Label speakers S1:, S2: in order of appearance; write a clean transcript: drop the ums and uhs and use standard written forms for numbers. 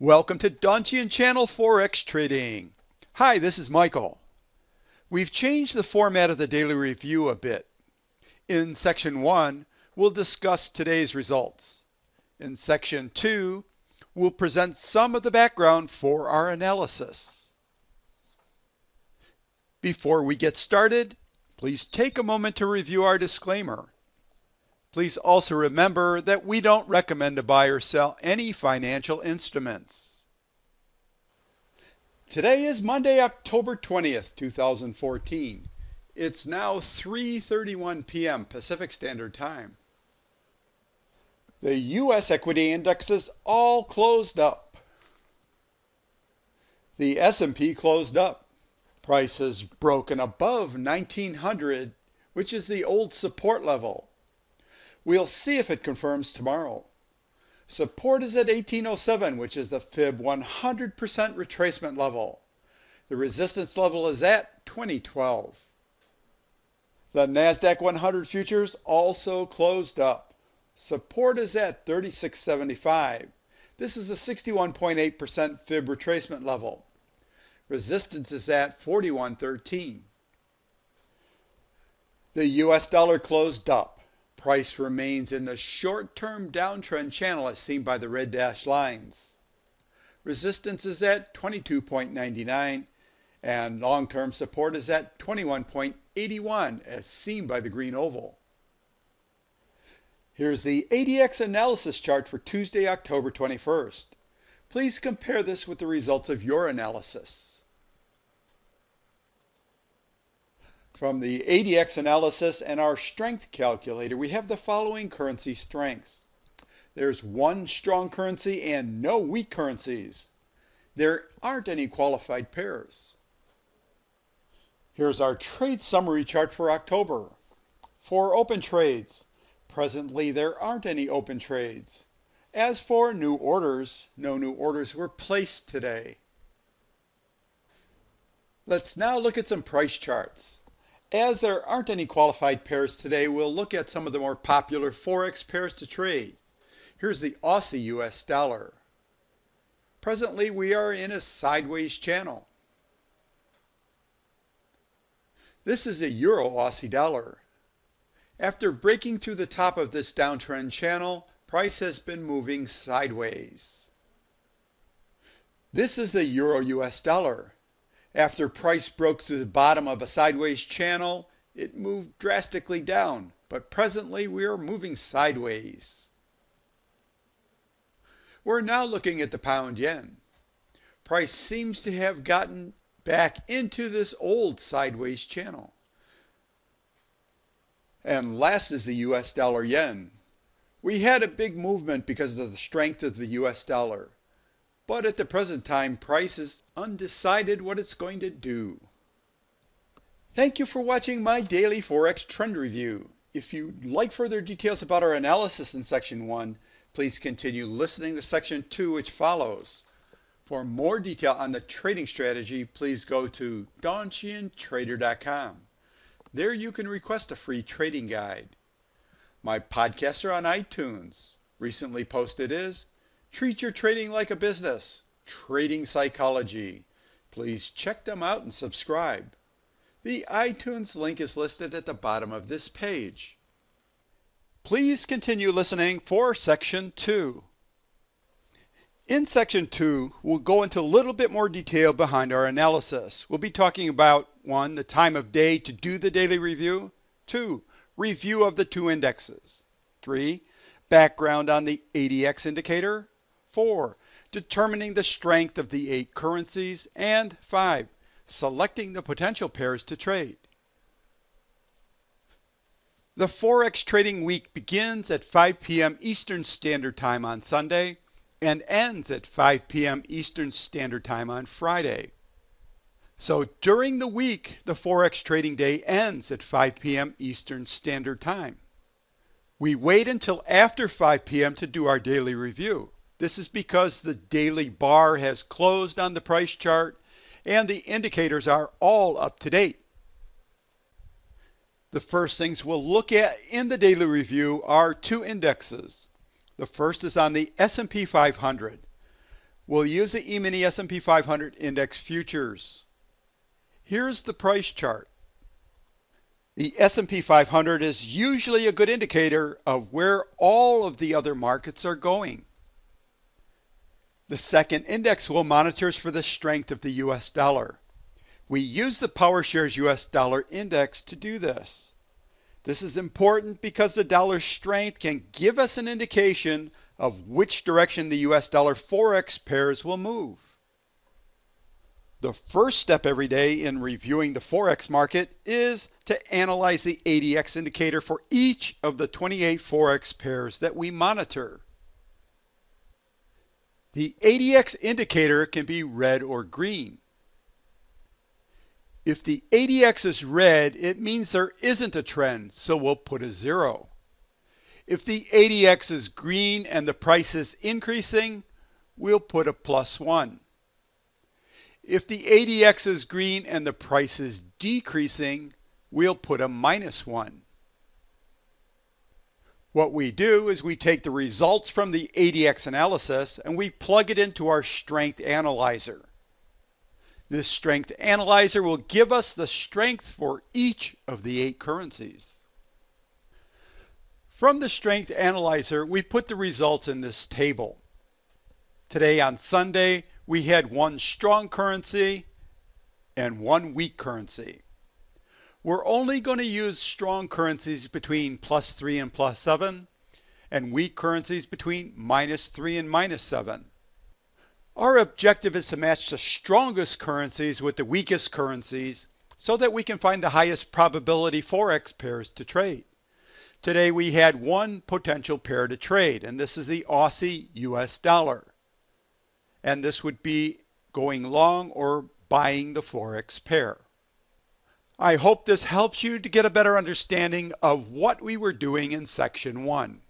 S1: Welcome to Donchian Channel Forex Trading. Hi, this is Michael. We've changed the format of the daily review a bit. In Section 1, we'll discuss today's results. In Section 2, we'll present some of the background for our analysis. Before we get started, please take a moment to review our disclaimer. Please also remember that we don't recommend to buy or sell any financial instruments. Today is Monday, October 20th, 2014. It's now 3:31 p.m. Pacific Standard Time. The U.S. equity indexes all closed up. The S&P closed up. Price has broken above 1900, which is the old support level. We'll see if it confirms tomorrow. Support is at 1807, which is the Fib 100% retracement level. The resistance level is at 2012. The NASDAQ 100 futures also closed up. Support is at 3675. This is the 61.8% Fib retracement level. Resistance is at 4113. The US dollar closed up. Price remains in the short-term downtrend channel as seen by the red dashed lines. Resistance is at 22.99 and long-term support is at 21.81 as seen by the green oval. Here's the ADX analysis chart for Tuesday, October 21st. Please compare this with the results of your analysis. From the ADX analysis and our strength calculator, we have the following currency strengths. There's one strong currency and no weak currencies. There aren't any qualified pairs. Here's our trade summary chart for October. For open trades, presently there aren't any open trades. As for new orders, no new orders were placed today. Let's now look at some price charts. As there aren't any qualified pairs today, we'll look at some of the more popular Forex pairs to trade. Here's the Aussie US dollar. Presently, we are in a sideways channel. This is the Euro Aussie dollar. After breaking through the top of this downtrend channel, price has been moving sideways. This is the Euro US dollar. After price broke to the bottom of a sideways channel, it moved drastically down, but presently we are moving sideways. We're now looking at the pound yen. Price seems to have gotten back into this old sideways channel. And last is the US dollar yen. We had a big movement because of the strength of the US dollar. But at the present time, price is undecided what it's going to do. Thank you for watching my daily Forex trend review. If you'd like further details about our analysis in Section 1, please continue listening to Section 2, which follows. For more detail on the trading strategy, please go to DonchianTrader.com. There you can request a free trading guide. My podcasts are on iTunes. Recently posted is Treat Your Trading Like a Business, Trading Psychology. Please check them out and subscribe. The iTunes link is listed at the bottom of this page. Please continue listening for Section 2. In Section 2, we'll go into a little bit more detail behind our analysis. We'll be talking about 1. The time of day to do the daily review. 2. Review of the two indexes. 3. Background on the ADX indicator. 4. Determining the strength of the 8 currencies. And 5. Selecting the potential pairs to trade. The Forex trading week begins at 5 p.m. Eastern Standard Time on Sunday and ends at 5 p.m. Eastern Standard Time on Friday. So during the week, the Forex trading day ends at 5 p.m. Eastern Standard Time. We wait until after 5 p.m. to do our daily review. This is because the daily bar has closed on the price chart and the indicators are all up to date. The first things we'll look at in the daily review are two indexes. The first is on the S&P 500. We'll use the E-mini S&P 500 Index Futures. Here's the price chart. The S&P 500 is usually a good indicator of where all of the other markets are going. The second index we'll monitor is for the strength of the US dollar. We use the PowerShares US Dollar Index to do this. This is important because the dollar's strength can give us an indication of which direction the US dollar Forex pairs will move. The first step every day in reviewing the Forex market is to analyze the ADX indicator for each of the 28 Forex pairs that we monitor. The ADX indicator can be red or green. If the ADX is red, it means there isn't a trend, so we'll put a 0. If the ADX is green and the price is increasing, we'll put a +1. If the ADX is green and the price is decreasing, we'll put a -1. What we do is we take the results from the ADX analysis and we plug it into our strength analyzer. This strength analyzer will give us the strength for each of the 8 currencies. From the strength analyzer, we put the results in this table. Today on Sunday, we had 1 strong currency and 1 weak currency. We're only going to use strong currencies between +3 and +7, and weak currencies between -3 and -7. Our objective is to match the strongest currencies with the weakest currencies so that we can find the highest probability Forex pairs to trade. Today we had 1 potential pair to trade, and this is the Aussie US dollar. And this would be going long or buying the Forex pair. I hope this helps you to get a better understanding of what we were doing in section 1.